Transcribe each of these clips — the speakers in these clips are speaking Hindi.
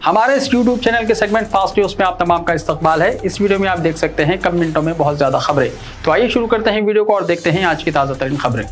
हमारे इस YouTube चैनल के सेगमेंट फास्ट न्यूज में आप तमाम का इस्तकबाल है। इस वीडियो में आप देख सकते हैं कम मिनटों में बहुत ज्यादा खबरें। तो आइए शुरू करते हैं वीडियो को और देखते हैं आज की ताजा तरीन खबरें।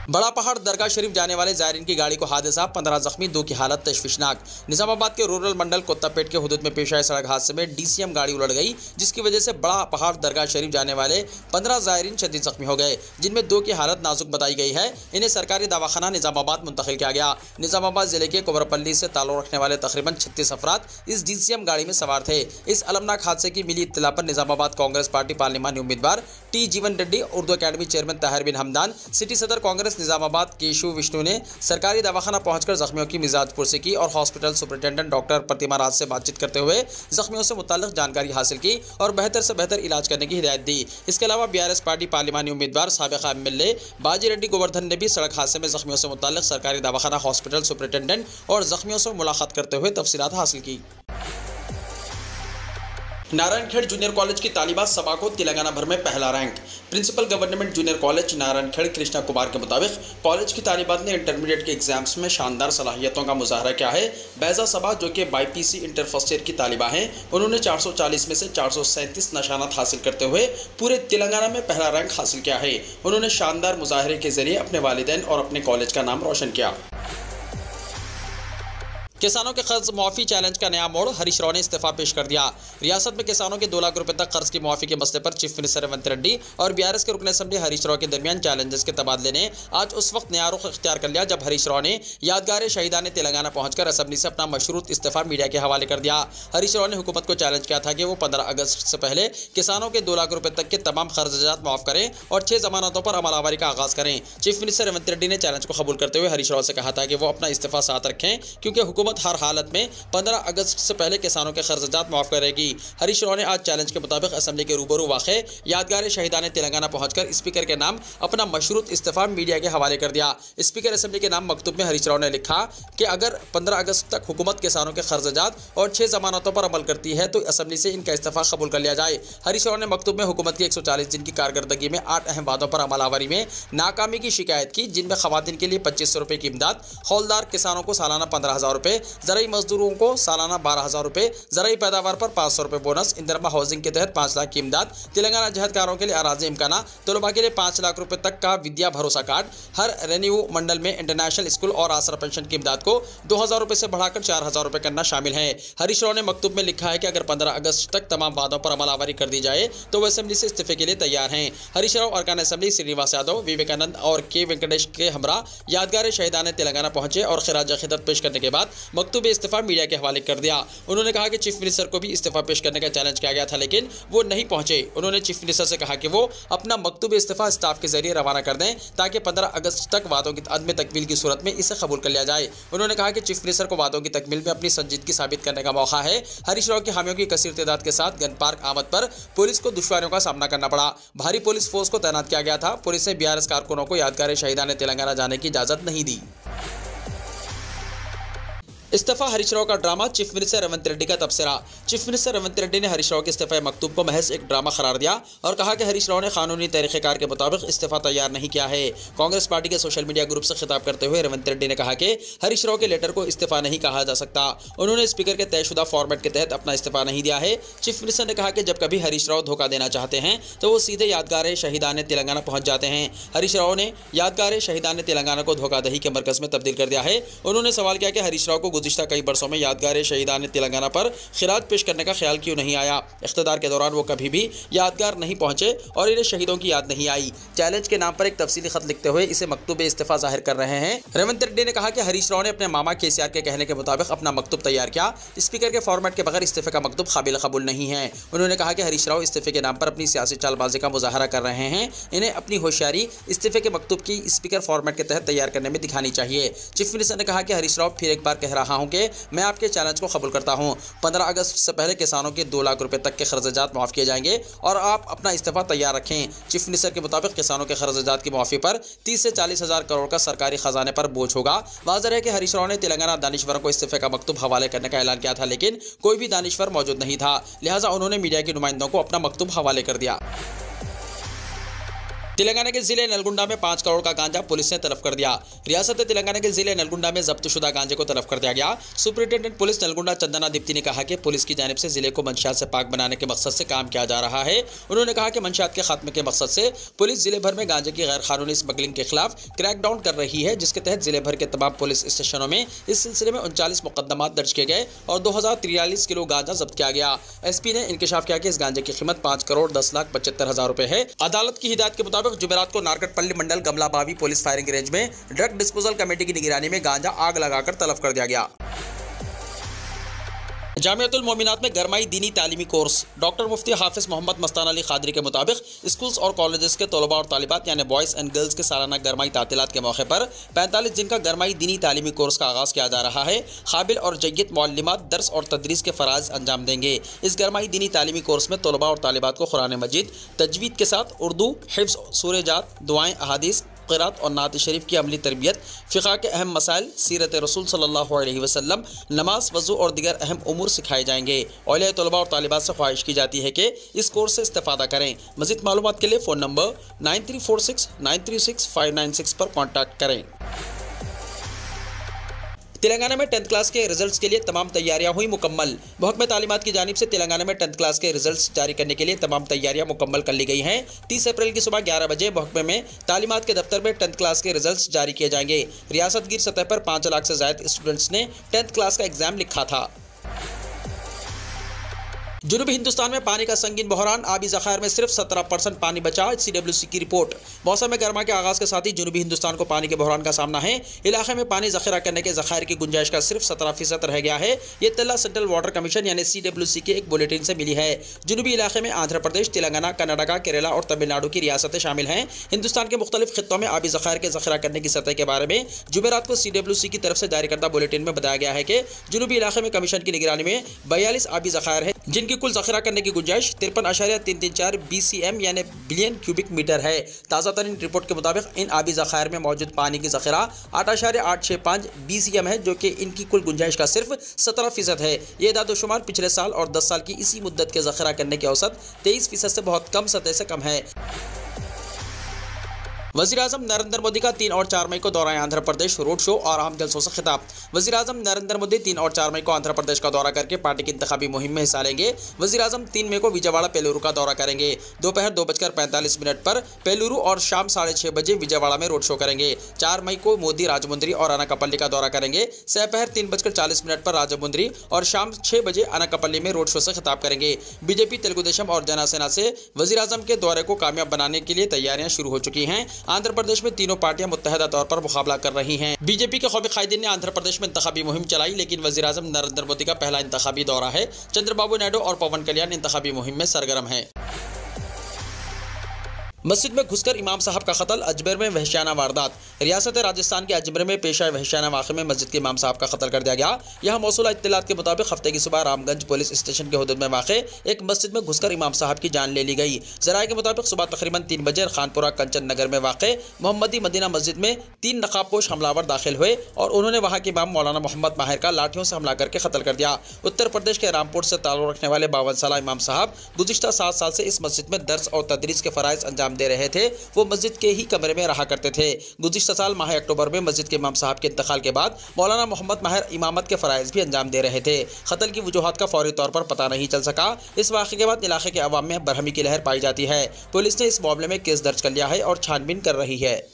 बड़ा पहाड़ दरगाह शरीफ जाने वाले जायरीन की गाड़ी को हादसा, 15 जख्मी, 2 की हालत तशवीशनाक। निजामाबाद के रूरल मंडल कोत्तापेट के हुदूद में पेश आए सड़क हादसे में DCM गाड़ी उलट गई, जिसकी वजह से बड़ा पहाड़ दरगाह शरीफ जाने वाले 15 जायरीन शदीद जख्मी हो गए, जिनमें 2 की हालत नाजुक बताई गई है। इन्हें सरकारी दवाखाना निजामाबाद मुंतकिल किया गया। निजामाबाद जिले के कुबरपल्ली से ताल्लुक रखने वाले तकरीबन 36 अफराद इस DCM गाड़ी में सवार थे। इस अलमनाक हादसे की मिली इत्तला पर निजामाबाद कांग्रेस पार्टी पार्लिमानी उम्मीदवार T जीवन रेड्डी, उर्दू अकेडमी चेयरमैन ताहिर बिन हमदान, सिटी सदर कांग्रेस निजामाबाद केशु विष्णु ने सरकारी दवाखाना पहुंचकर जख्मियों की मिजाज पुरसी की और हॉस्पिटल सुपरिटेंडेंट डॉक्टर प्रतिमा राज से बातचीत करते हुए जख्मियों से मुताल्लिक जानकारी हासिल की और बेहतर से बेहतर इलाज करने की हिदायत दी। इसके अलावा BRS पार्टी पार्लिमानी उम्मीदवार साबिका MLA बाजी रेड्डी गोवर्धन ने भी सड़क हादसे में जख्मियों से मुताल्लिक सरकारी दवाखाना, हॉस्पिटल सुपरिटेंडेंट और जख्मियों से मुलाकात करते हुए तफसीलात हासिल की। नारायणखेड़ जूनियर कॉलेज की तालिबात सभा को तेलंगाना भर में पहला rank. Principal government junior college Narayankhed Krishna Kumar के मुताबिक कॉलेज की तालिबात ने इंटरमीडिएट के एग्जाम्स में शानदार सलाहियतों का मुजाहरा किया है। बैजा सबा जो कि BPC इंटर फर्स्ट ईयर की तालिबा हैं, उन्होंने 440 में से 437 नशानात हासिल करते हुए पूरे तेलंगाना में पहला रैंक हासिल किया है। उन्होंने शानदार मुजाहरे के जरिए अपने वालिदैन और अपने कॉलेज का नाम रोशन किया। किसानों के कर्ज मुआफ़ी चैलेंज का नया मोड़, हरीश राव ने इस्तीफा पेश कर दिया। रियासत में किसानों के 2 लाख रुपए तक कर्ज की मुआफ़ी के मसले पर चीफ मिनिस्टर रेवंत रेड्डी और BRS के रुकन असेंबली हरीश राव के दरमियान चैलेंजेस के तबादले ने आज उस वक्त नया रुख इख्तियार कर लिया जब हरीश राव ने यादगार शहीदान तेलंगाना पहुंचकर असेंबली से अपना मशरूत इस्तीफा मीडिया के हवाले कर दिया। हरीश राव ने हुकूमत को चैलेंज किया था कि वो 15 अगस्त से पहले किसानों के 2 लाख रुपए तक के तमाम खर्चात माफ़ करें और 6 जमानतों पर अमलावरी का आगाज़ करें। चीफ मिनिस्टर रेवंत रेड्डी ने चैलेंज को कबूल करते हुए हरीश राव से कहा था कि वो अपना इस्तीफा साथ रखें, क्योंकि हुकूमत हर हालत में 15 अगस्त से पहले किसानों के खर्चात माफ करेगी। हरीश राव ने आज चैलेंज के मुताबिक असेंबली के रूबरू वाक़े यादगार शहीदान तेलंगाना पहुंचकर स्पीकर के नाम अपना मशरूत इस्तीफा मीडिया के हवाले कर दिया। स्पीकर असेंबली के नाम मकतूब में हरीश राव ने लिखा कि अगर 15 अगस्त तक हुकूमत किसानों के खर्चात और 6 जमानतों पर अमल करती है तो असेंबली से इनका इस्तीफा कबूल कर लिया जाए। हरीश राव ने मकतूब में हुकूमत की 140 दिन की कारकर्दगी में 8 अहम वादों पर अमलावरी में नाकामी की शिकायत की, जिनमें खवातीन के लिए 2500 रुपये की इमदाद, हौलदार किसानों को सालाना 15,000 रुपये, ज़राई मजदूरों को सालाना 12,000 रुपये, ज़राई पैदावार पर 500 रुपये बोनस, इंदिरा हाउसिंग के तहत 5 लाख की इमदाद, तेलंगाना जहदकारों के लिए अराजी इम्काना, तलबा के लिए 5 लाख रुपये तक का विद्या भरोसा कार्ड, हर रेन्यू मंडल में इंटरनेशनल स्कूल और आसरा पेंशन की इमदाद को 2,000 रुपये से बढ़ाकर 4,000 रुपये करना शामिल है। हरीश राव ने मकतूब में लिखा है कि अगर 15 अगस्त तक तमाम वादों पर अमलावरी कर दी जाए तो वह असेंबली से इस्तीफे के लिए तैयार हैं। हरीश राव अरकान असेंबली श्रीनिवास यादव, विवेकानंद और के वेंकटेश के हमरा यादगार शहीदान तेलंगाना पहुंचे और खिराज अकीदत पेश करने के बाद मकतूब इस्तीफा मीडिया के हवाले कर दिया। उन्होंने कहा कि चीफ मिनिस्टर को भी इस्तीफा पेश करने का चैलेंज किया गया था, लेकिन वो नहीं पहुंचे। उन्होंने चीफ मिनिस्टर से कहा कि वो अपना मकतूब इस्तीफा स्टाफ के जरिए रवाना कर दें ताकि 15 अगस्त तक वादों की अदम तकमील की सूरत में इसे कबूल कर लिया जाए। उन्होंने कहा कि चीफ मिनिस्टर को वादों की तकमील में अपनी संजीदगी साबित करने का मौका है। हरीश राव के हामियों की कसीर तादाद के साथ गन पार्क आमद पर पुलिस को दुश्वारियों का सामना करना पड़ा। भारी पुलिस फोर्स को तैनात किया गया था। पुलिस ने BRS कारकुनों को यादगार शहीदान तेलंगाना जाने की इजाजत नहीं दी। इस्तीफा हरीश राव का drama, chief minister Revanth Reddy का तबसरा। चीफ मिनिस्टर रेवंत रेड्डी ने हरीश राव के इस्तीफा मकतूब को महज एक ड्रामा करार दिया और कहा कि हरीश राव ने कानूनी तरीक़ेकार के मुताबिक इस्तीफा तैयार नहीं किया है। कांग्रेस पार्टी के सोशल मीडिया ग्रुप से खिताब करते हुए रेवंत रेड्डी ने कहा कि हरीश राव के लेटर को इस्तीफा नहीं कहा जा सकता। उन्होंने स्पीकर के तयशुदा फॉर्मेट के तहत अपना इस्तीफा नहीं दिया है। चीफ मिनिस्टर ने कहा कि जब कभी हरीश राव धोखा देना चाहते हैं तो वो सीधे यादगार शहीदान तेलंगाना पहुंच जाते हैं। हरीश राव ने यादगार शहीदान तेलंगाना को धोखाधही के मरकज़ में तब्दील कर दिया है। उन्होंने सवाल किया कि हरीश राव को गुज़िश्ता कई बरसों में यादगार शहीदान तेलंगाना पर खिराज पेश करने का ख्याल क्यों नहीं आया। इख्तिदार के दौरान वो कभी भी यादगार नहीं पहुंचे और इन्हें शहीदों की याद नहीं आई। चैलेंज के नाम पर एक तफसीली खत लिखते हुए इसे मकतूब इस्तीफा जाहिर कर रहे हैं। रेवंत रेड्डी ने कहा कि हरीश राव ने अपने मामा KCR के कहने के मुताबिक अपना मकतूब तैयार किया। स्पीकर के फॉर्मेट के बगैर इस्तीफे का मकतूब काबिल कबूल नहीं है। उन्होंने कहा कि हरीश राव इस्तीफे के नाम पर अपनी सियासी चालबाजी का मुजाहरा कर रहे हैं। इन्हें अपनी होशियारी इस्तीफे के मकतूब की स्पीकर फॉर्मेट के तहत तैयार करने में दिखानी चाहिए। चीफ मिनिस्टर ने कहा कि हरीश राव फिर एक बार कह रहा हूं कि मैं आपके चैलेंज को कबूल करता हूं। 15 अगस्त से पहले किसानों के 2 लाख रुपए तक के खर्चात माफ किए जाएंगे और आप अपना इस्तीफा तैयार रखें। चीफ मिनिस्टर के मुताबिक किसानों के खर्चात की माफी पर 30 से 40 हज़ार करोड़ का सरकारी खजाने पर बोझ होगा। वाज़ेह है कि हरीश राव ने तेलंगाना दानिश्वरों को इस्तीफे का मकतूब हवाले करने का ऐलान किया था, लेकिन कोई भी दानिश्वर मौजूद नहीं था, लिहाजा उन्होंने मीडिया के नुमाइंदों को अपना मकतूब हवाले कर दिया। तेलंगाना के जिले नलगुंडा में 5 करोड़ का गांजा पुलिस ने तलब कर दिया। रियासत तेलंगाना के जिले नलगुंडा में जब्तशुदा गांजे को तलब कर दिया गया। सुपरिटेंडेंट पुलिस नलगुंडा चंदना दीप्ति ने कहा कि पुलिस की जानिब से जिले को मंशियात से पाक बनाने के मकसद से काम किया जा रहा है। उन्होंने कहा कि मंशियात के खात्मे के मकसद से पुलिस जिले भर में गांजे की गैर कानूनी स्मगलिंग के खिलाफ क्रैकडाउन कर रही है, जिसके तहत जिले भर के तमाम पुलिस स्टेशनों में इस सिलसिले में 39 मुकदमा दर्ज किए गए और 2043 किलो गांजा जब्त किया गया। एसपी ने इंकशाफ किया कि इस गांजे की कीमत 5 करोड़ 10,75,000 रुपए है। अदालत की हिदायत के मुताबिक जुमेरात को नारकटपल्ली मंडल गमलाबावी पुलिस फायरिंग रेंज में ड्रग डिस्पोजल कमेटी की निगरानी में गांजा आग लगाकर तलब कर दिया गया। जामियातुल मोमिनात में गरमाई दीनी तालीमी कोर्स। डॉक्टर मुफ्ती हाफिज मोहम्मद मस्तान अली खादरी के मुताबिक स्कूल्स और कॉलेजेस के तलबा और तालिबात यानी बॉयज़ एंड गर्ल्स के सालाना गरमाई तातीलात के मौके पर 45 दिन का गरमाई दीनी तालीमी कोर्स का आगाज़ किया जा रहा है। काबिल और जय्यद मुअल्लिमात दर्स और तदरीस के फ़राइज़ अंजाम देंगे। इस गरमाई दीनी तालीमी कोर्स में तलबा और तालिबात को कुरान मजीद तजवीद के साथ उर्दू, हिफ्ज़, सूरजात, दुआएँ, अहादीस, क़िरात और नात शरीफ की अमली तरबियत, फ़िक़ा के अहम मसाइल, सीरत रसूल सल्लल्लाहु अलैहि वसल्लम, नमाज, वज़ू और दीगर अहम उमूर सिखाए जाएंगे। औलिया तलबा और तालिबात से ख्वाहिश की जाती है कि इस कोर्स से इस्तेफ़ादा करें। मज़ीद मालूमात के लिए फ़ोन नंबर 9346936596 पर कॉन्टैक्ट करें। तेलंगाना में 10th क्लास के रिजल्ट्स के लिए तमाम तैयारियां हुई मुकम्मल। महकमे तालीमात की जानिब से तेलंगाना में 10th क्लास के रिजल्ट्स जारी करने के लिए तमाम तैयारियां मुकम्मल कर ली गई हैं। 30 अप्रैल की सुबह 11 बजे महकमे में तालीमात के दफ्तर में 10th क्लास के रिजल्ट्स जारी किए जाएंगे। रियासत गिर सतह पर 5 लाख से ज़ायद स्टूडेंट्स ने 10th क्लास का एग्जाम लिखा था। जनूबी हिंदुस्तान में पानी का संगीन बहरान, आबी ज़खायर में सिर्फ 17% पानी बचा। CWC की रिपोर्ट। मौसम गर्मा के आगाज़ के साथ ही जनूबी हिंदुस्तान को पानी के बहरान का सामना है। इलाके में पानी ज़ख़ीरा करने के ज़खायर की गुंजाइश का सिर्फ 17% रह गया है। ये इत्तला सेंट्रल वाटर कमीशन यानी CWC के एक बुलेटिन से मिली है। जनूबी इलाके में आंध्र प्रदेश, तेलंगाना, कर्नाटका, केरला और तमिलनाडु की रियासतें शामिल हैं। हिंदुस्तान के मुख्तलिफ खित्तों में आबी ज़खायर के ज़ख़ीरा करने की सतह के बारे में जुमेरात को CWC की तरफ से जारी करदा बुलेटिन में बताया गया है कि जनूबी इलाके में कमीशन की निगरानी में 42 आबी ज़खायर है, जिनकी कुल ज़ख़ीरा करने की गुंजाइश 53.334 BCM यानी बिलियन क्यूबिक मीटर है। ताज़ा तरीन रिपोर्ट के मुताबिक इन आबी ज़खायर में मौजूद पानी की ज़ख़ीरा 8.865 BCM है, जो कि इनकी कुल गुंजाइश का सिर्फ 17% है। ये दादोशुमार पिछले साल और 10 साल की इसी मुद्दत के ज़ख़ीरा करने की औसत 23% से बहुत कम सतह से कम है। वज़ीर-ए-आज़म नरेंद्र मोदी का 3 और 4 मई को दौरा आंध्र प्रदेश, रोड शो और आम जलसों से खिताब। वज़ीर-ए-आज़म नरेंद्र मोदी 3 और 4 मई को आंध्र प्रदेश का दौरा करके पार्टी की इंतखाबी मुहिम में हिस्सा लेंगे। वज़ीर-ए-आज़म 3 मई को विजयवाड़ा पेलूरू का दौरा करेंगे। दोपहर 2:45 पर पेलूरू और शाम 6:30 बजे विजयवाड़ा में रोड शो करेंगे। 4 मई को मोदी राजमुंद्री और अनाकापल्ली का दौरा करेंगे। दोपहर 3:40 पर राजमुंद्री और शाम 6 बजे अनाकापल्ली में रोड शो से खिताब करेंगे। बीजेपी, तेलुगु देशम और जनसेना से वज़ीर-ए-आज़म के दौरे को कामयाब बनाने के लिए तैयारियां शुरू हो चुकी हैं। आंध्र प्रदेश में तीनों पार्टियां मुत्तहदा तौर पर मुकाबला कर रही हैं। बीजेपी के कौमी कायदीन ने आंध्र प्रदेश में इंतखाबी मुहिम चलाई, लेकिन वज़ीर-ए-आज़म नरेंद्र मोदी का पहला इंतखाबी दौरा है। चंद्रबाबू नायडू और पवन कल्याण इंतखाबी मुहिम में सरगर्म हैं। मस्जिद में घुसकर इमाम साहब का कत्ल, अजमेर में वहशियाना वारदात। रियासत राजस्थान के अजमेर में पेश आए वहशियाना वाक़े में मस्जिद के इमाम साहब का कत्ल कर दिया गया। यह मौसूला इत्तलात के मुताबिक हफ्ते की सुबह रामगंज पुलिस स्टेशन के हुदूद में वाक़े एक मस्जिद में घुसकर इमाम साहब की जान ले ली गई। ज़राए के मुताबिक सुबह तकरीबन 3 बजे खानपुरा कंचन नगर में वाक़े मोहम्मदी मदीना मस्जिद में 3 नकाबपोश हमलावर दाखिल हुए और उन्होंने वहाँ के इमाम मौलाना मोहम्मद माहिर का लाठियों से हमला करके कत्ल कर दिया। उत्तर प्रदेश के रामपुर से ताल्लुक़ रखने वाले 52 साला इमाम साहब गुज़िश्ता 7 साल से इस मस्जिद में दर्स और तदरीस के फ़राइज़ अंजाम दे रहे थे। वो मस्जिद के ही कमरे में रहा करते थे। गुज़िश्ता साल माह अक्टूबर में मस्जिद के इमाम साहब के इंतकाल के बाद मौलाना मोहम्मद माहिर इमामत के फ़राइज़ भी अंजाम दे रहे थे। कत्ल की वजूहात का फौरी तौर पर पता नहीं चल सका। इस वाक़े के बाद इलाके के अवाम में बरहमी की लहर पाई जाती है। पुलिस ने इस मामले में केस दर्ज कर लिया है और छानबीन कर रही है।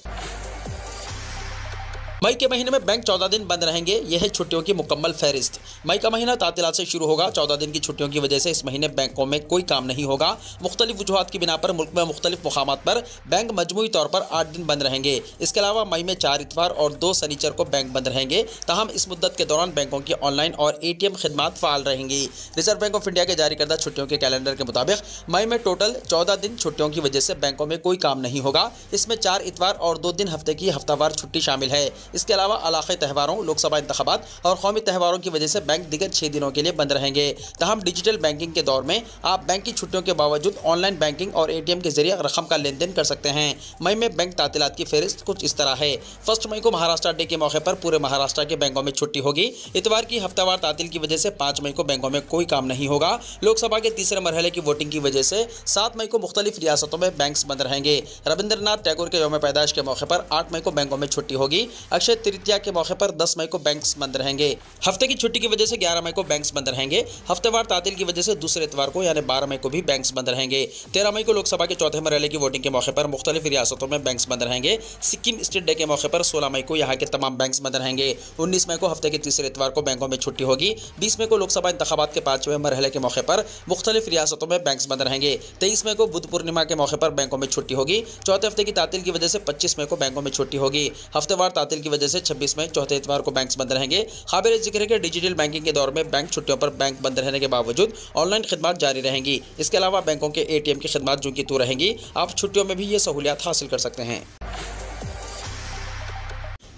मई के महीने में बैंक 14 दिन बंद रहेंगे। यह है छुट्टियों की मुकम्मल फहरिस्त। मई का महीना तातीलात से शुरू होगा। 14 दिन की छुट्टियों की वजह से इस महीने बैंकों में कोई काम नहीं होगा। मुख्तलिफ वजूहात की बिना पर मुल्क में मुख्तलिफ मुकामात पर बैंक मजमूई तौर पर 8 दिन बंद रहेंगे। इसके अलावा मई में 4 इतवार और 2 शनिचर को बैंक बंद रहेंगे। ताहम इस मुद्दत के दौरान बैंकों की ऑनलाइन और ATM खिदमात फ़ाल रहेंगी। रिजर्व बैंक ऑफ इंडिया के जारी करदा छुट्टियों के कैलेंडर के मुताबिक मई में टोटल 14 दिन छुट्टियों की वजह से बैंकों में कोई काम नहीं होगा। इसमें 4 इतवार और 2 दिन हफ्ते की हफ्तावार छुट्टी शामिल है। इसके अलावा इलाक़ाई त्योहारों, लोकसभा इंतखाबात और कौमी त्योहारों की वजह से बैंक दिगर 6 दिनों के लिए बंद रहेंगे। तहम डिजिटल बैंकिंग के दौर में आप बैंक की छुट्टियों के बावजूद ऑनलाइन बैंकिंग और ATM के जरिए रकम का लेन देन कर सकते हैं। मई में बैंक तातीलात की फहरिस्त कुछ इस तरह है। 1 मई को महाराष्ट्र डे के मौके पर पूरे महाराष्ट्र के बैंकों में छुट्टी होगी। इतवार की हफ्तावार तातील की वजह से 5 मई को बैंकों में कोई काम नहीं होगा। लोकसभा के तीसरे मरहले की वोटिंग की वजह से 7 मई को मुख्तलिफ रियासतों में बैंक बंद रहेंगे। रविंद्रनाथ टैगोर के यौम पैदाइश के मौके पर 8 मई को बैंकों में छुट्टी होगी। अक्षय तृतीया के मौके पर 10 मई को बैंक बंद रहेंगे। हफ्ते की छुट्टी की वजह से 11 मई को बैंक बंद रहेंगे। हफ्तेवार तातील की वजह से दूसरे इतवार को यानी 12 मई को भी बैंक बंद रहेंगे। 13 मई को लोकसभा के चौथे मरहले की वोटिंग के मौके पर मुख्तलिफ रियासतों में बैंक बंद रहेंगे। सिक्किम स्टेट डे के मौके पर 16 मई को यहाँ के तमाम बैंक बंद रहेंगे। 19 मई को हफ्ते के तीसरे इतवार को बैंकों में छुट्टी होगी। 20 मई को लोकसभा इंतखाबात के 5वें मरहले के मौके पर मुख्तलिफ रियासतों में बैंक बंद रहेंगे। 23 मई को बुद्ध पूर्णिमा के मौके पर बैंकों में छुट्टी होगी। चौथे हफ्ते की तातील की वजह से 25 मई को बैंकों में छुट्टी होगी। हफ्तेवार तातील की वजह से 26 मई चौथे इतवार को बैंक बंद रहेंगे। काबिल जिक्र है कि डिजिटल बैंकिंग के दौर में बैंक छुट्टियों पर बैंक बंद रहने के बावजूद ऑनलाइन खिदमत जारी रहेंगी। इसके अलावा बैंकों के ATM की खिदमत जो की तो रहेंगी। आप छुट्टियों में भी ये सहूलियत हासिल कर सकते हैं।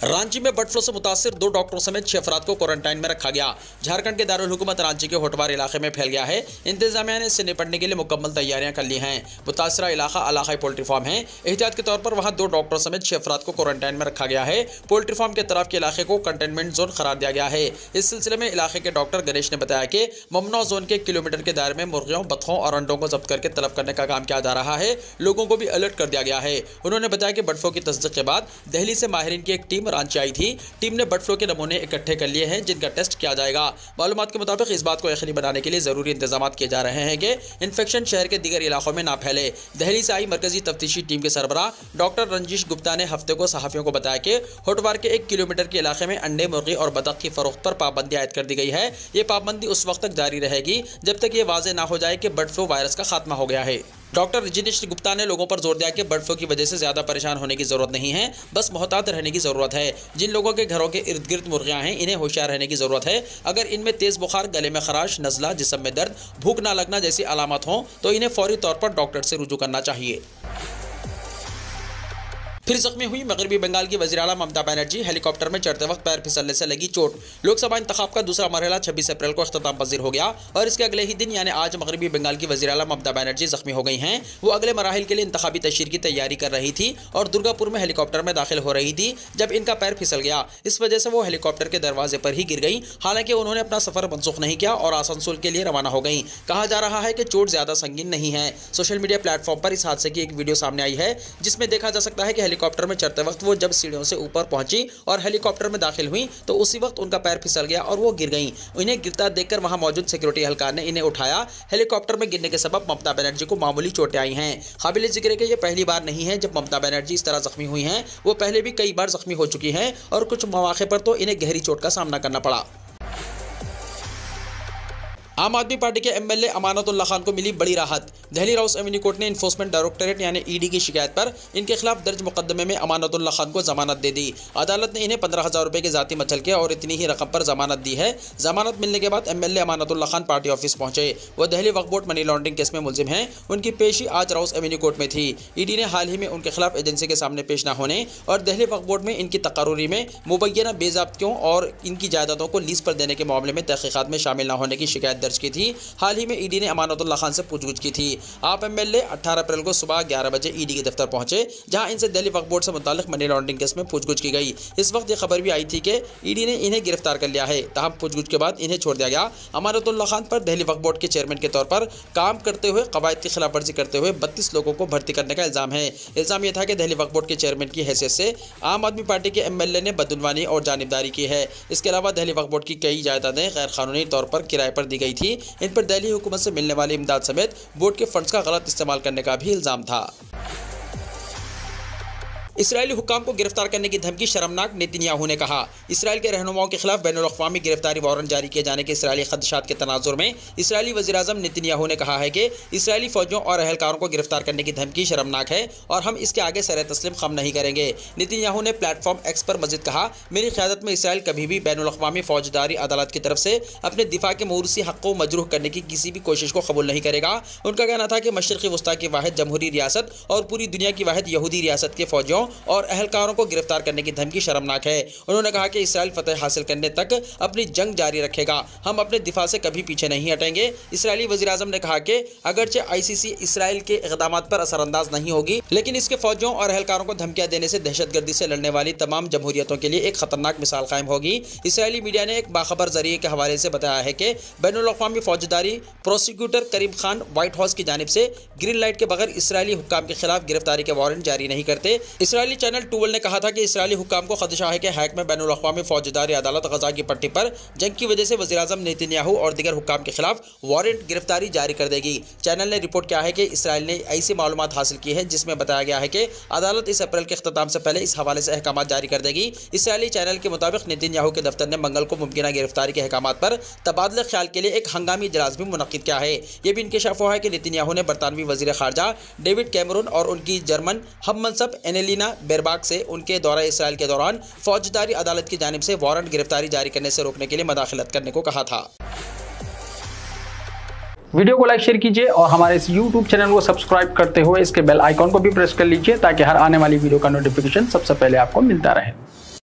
रांची में बर्ड फ्लू से मुतासिर 2 डॉक्टरों समेत 6 अफराद को क्वारंटाइन में रखा गया। झारखंड के दारुल हुकूमत रांची के होटवार इलाके में फैल गया है। इंतजामिया ने इससे निपटने के लिए मुकम्मल तैयारियां कर ली हैं। मुतासरा इलाका इलाकाई पोल्ट्री फार्म है। एहतियात के तौर पर वहां 2 डॉक्टरों समेत 6 अफराद को क्वारंटाइन में रखा गया है। पोल्ट्री फार्म के तरफ के इलाके को कंटेनमेंट जोन करार दिया गया है। इस सिलसिले में इलाके के डॉक्टर गणेश ने बताया कि ममनुआ जोन के किलोमीटर के दायरे में मुर्गियों, बतखों और अंडों को जब्त करके तलब करने का काम किया जा रहा है। लोगों को भी अलर्ट कर दिया गया है। उन्होंने बताया कि बर्ड फ्लू की तस्दीक के बाद दिल्ली से माहिरीन की एक टीम रांची आई थी। टीम ने बर्ड फ्लू के नमूने इकट्ठे कर लिए हैं जिनका टेस्ट किया जाएगा। मालूमात के मुताबिक इस बात को यकीनी बनाने के लिए जरूरी इंतजाम किए जा रहे हैं कि इन्फेक्शन शहर के दीगर इलाकों में ना फैले। दिल्ली से आई मरकजी तफ्तीशी टीम के सरबराह डॉक्टर रंजीश गुप्ता ने हफ्ते को सहाफियों को बताया कि होटवार के 1 किलोमीटर के इलाके में अंडे, मुर्गी और बतख की फरोख्त पर पाबंदी आयद कर दी गई है। ये पाबंदी उस वक्त तक जारी रहेगी जब तक ये वाज़ेह ना हो जाए कि बर्ड फ्लू वायरस का खात्मा हो गया है। डॉक्टर रजनीश गुप्ता ने लोगों पर जोर दिया कि बर्ड फ्लू की वजह से ज्यादा परेशान होने की जरूरत नहीं है, बस मोहतात रहने की जरूरत है। जिन लोगों के घरों के इर्द गिर्द मुर्गियां हैं, इन्हें होशियार रहने की जरूरत है। अगर इनमें तेज बुखार, गले में खराश, नज़ला, जिस्म में दर्द, भूख ना लगना जैसी अलामत हों तो इन्हें फौरी तौर पर डॉक्टर से रुजू करना चाहिए। फिर जख्मी हुई मगरबी बंगाल की वज़ीर आला ममता बनर्जी। हेलीकॉप्टर में चढ़ते वक्त पैर फिसलने से लगी चोट। लोकसभा इंतखाब का दूसरा मरहला 26 अप्रैल को अख्ताम पजीर हो गया और इसके अगले ही दिन यानी आज मगरबी बंगाल की वज़ीर आला ममता बनर्जी जख्मी हो गई हैं। वो अगले मराहिल के लिए इंतखाबी तशरीर की तैयारी कर रही थी और दुर्गापुर में हेलीकॉप्टर में दाखिल हो रही थी जब इनका पैर फिसल गया। इस वजह से वो हेलीकॉप्टर के दरवाजे पर ही गिर गई। हालांकि उन्होंने अपना सफर मनसूख नहीं किया और आसनसोल के लिए रवाना हो गई। कहा जा रहा है कि चोट ज्यादा संगीन नहीं है। सोशल मीडिया प्लेटफॉर्म पर इस हादसे की एक वीडियो सामने आई है जिसमें देखा जा सकता है कि हेलीकॉप्टर में चढ़ते वो जब सीढ़ियों से ऊपर पहुंची और हेलीकॉप्टर में दाखिल हुई तो उसी वक्त उनका पैर फिसल गया और वो गिर गईं। इन्हें गिरता देखकर वहां मौजूद सिक्योरिटी एहलकार ने इन्हें उठाया। हेलीकॉप्टर में गिरने के सबब ममता बनर्जी को मामूली चोटें आई हैं। काबिल जिक्र है कि ये पहली बार नहीं है जब ममता बनर्जी इस तरह जख्मी हुई हैं। वो पहले भी कई बार जख्मी हो चुकी हैं और कुछ मौके पर तो इन्हें गहरी चोट का सामना करना पड़ा। आम आदमी पार्टी के MLA अमानतुल्लाह खान को मिली बड़ी राहत। दिल्ली राउस एवेन्यू कोर्ट ने इन्फोर्समेंट डायरेक्टरेट यानी ED की शिकायत पर इनके खिलाफ दर्ज मुकदमे में अमानतुल्लाह खान को जमानत दे दी। अदालत ने इन्हें 15,000 रुपये के जाती मचलके और इतनी ही रकम पर जमानत दी है। जमानत मिलने के बाद MLA Amanatullah Khan party office पहुंचे। वो Delhi Waqf board money laundering case में मुलजिम हैं। उनकी पेशी आज राउस एवेन्यू कोर्ट में थी। ED ने हाल ही में उनके खिलाफ एजेंसी के सामने पेश न होने और दिल्ली वक्फ बोर्ड में इनकी तकर्रुरी में मुबैना बेज़ाब्तियों और इनकी जायदादों को लीज पर देने के मामले में तहकीकात में शामिल न होने की शिकायत दर्ज की थी। हाल ही में ED ने अमानतुल्लाह खान से पूछगछ की थी। आप MLA 18 अप्रैल को सुबह 11 बजे ED के दफ्तर पहुंचे जहां इनसे दिल्ली वक्फ बोर्ड से मुताल्लिक मनी लॉन्ड्रिंग केस में पूछगछ की गई। इस वक्त ये खबर भी आई थी कि ED ने इन्हें गिरफ्तार कर लिया है। तहम पूछगछ के बाद इन्हें छोड़ दिया गया। अमानतुल्लाह खान पर दिल्ली वक्फ बोर्ड के चेयरमैन के तौर पर काम करते हुए कवायद की खिलाफ वर्जी करते हुए 32 लोगों को भर्ती करने का इल्जाम है। इल्जाम यह था कि दिल्ली वक्फ बोर्ड के चेयरमैन की हैसियत से आम आदमी पार्टी के MLA ने बदउनवानी और जानिबदारी की है। इसके अलावा दिल्ली वक्फ बोर्ड की कई जायदादें गैर कानूनी तौर पर किराए पर दी गई थी। इन पर दिल्ली हुकूमत से मिलने वाली इमदाद समेत बोर्ड के फंड्स का गलत इस्तेमाल करने का भी इल्जाम था। इसराइली हुक्काम को गिरफ्तार करने की धमकी शर्मनाक, नेतन्याहू ने कहा। इसराइल के रहनुमाओं के खिलाफ बैनुल-अक़वामी गिरफ्तारी वारंट जारी किए जाने के इसराइली खदशात के तनाजुर में इसराइली वज़ीर-ए-आज़म नेतन्याहू ने कहा है कि इसराइली फौजियों और अहलकारों को गिरफ्तार करने की धमकी शर्मनाक है और हम इसके आगे सर तस्लीम खम नहीं करेंगे। नेतन्याहू ने प्लेटफॉर्म X पर मज़ीद कहा, मेरी क़यादत में इसराइल कभी भी बैनुल-अक़वामी फौजदारी अदालत की तरफ से अपने दिफा के मोरूसी हक़ को मजरूह करने की किसी भी कोशिश को कबूल नहीं करेगा। उनका कहना था कि मशरिक़ी वस्ता की वाहिद जमहूरी रियासत और पूरी दुनिया की वाहिद यहूदी रियासत के फौजियों फौजियों और एहलकारों को गिरफ्तार करने की धमकी शर्मनाक है। उन्होंने कहा कि इसराइल फतह हासिल करने तक अपनी जंग जारी रखेगा, हम अपने दिफा से कभी पीछे नहीं हटेंगे। इसराइली वज़ीर-ए-आज़म ने कहा कि अगरचे आईसीसी इसराइल के इक़दाम पर असरअंदाज नहीं होगी, लेकिन इसके फौजियों और एहलकारों को धमकियां देने से दहशतगर्दी से लड़ने वाली तमाम जमहूरियतों के लिए एक खतरनाक मिसाल कायम होगी। इसराइली मीडिया ने एक बाखबर जरिए के हवाले से बताया है कि बैनुल-अक़वामी फौजदारी प्रोसिक्यूटर करीम खान व्हाइट हाउस की जानिब से ग्रीन लाइट के बगैर इसराइली हुक्काम के खिलाफ गिरफ्तारी के वारंट जारी नहीं करते। इसराइली चैनल टूवल ने कहा था कि इसराइली हुक्काम को खदशा है कि हैक में बैनुल-अक़वामी फौजदारी अदालत गजा की पट्टी पर जंग की वजह से वज़ीर-ए-आज़म नेतन्याहू और दीगर हुक्काम के खिलाफ वारंट गिरफ्तारी जारी कर देगी। चैनल ने रिपोर्ट किया है कि इसराइल ने ऐसी मालूमात हासिल की है जिसमें बताया गया है कि अदालत इस अप्रैल के इख्तिताम से पहले इस हवाले से अहकाम जारी कर देगी। इसराइली चैनल के मुताबिक नेतन्याहू के दफ्तर ने मंगल को मुमकिन गिरफ्तारी के अहकाम पर तबादला ख्याल के लिए एक हंगामी इजलास भी मुनक्किद किया है। यह भी इंकशाफ हुआ है कि नेतन्याहू ने बरतानवी वज़ीर ख़ारजा डेविड कैमरून और उनकी जर्मन हम मनसब एनेलिना बेरबाक से उनके दौरा इसराइल के दौरान फौजदारी अदालत की जानिब से वारंट गिरफ्तारी जारी करने से रोकने के लिए मदाखिलत करने को कहा था। वीडियो को लाइक शेयर कीजिए और हमारे इस YouTube चैनल को सब्सक्राइब करते हुए इसके बेल आइकॉन को भी प्रेस कर लीजिए ताकि हर आने वाली वीडियो का नोटिफिकेशन सबसे पहले आपको मिलता रहे।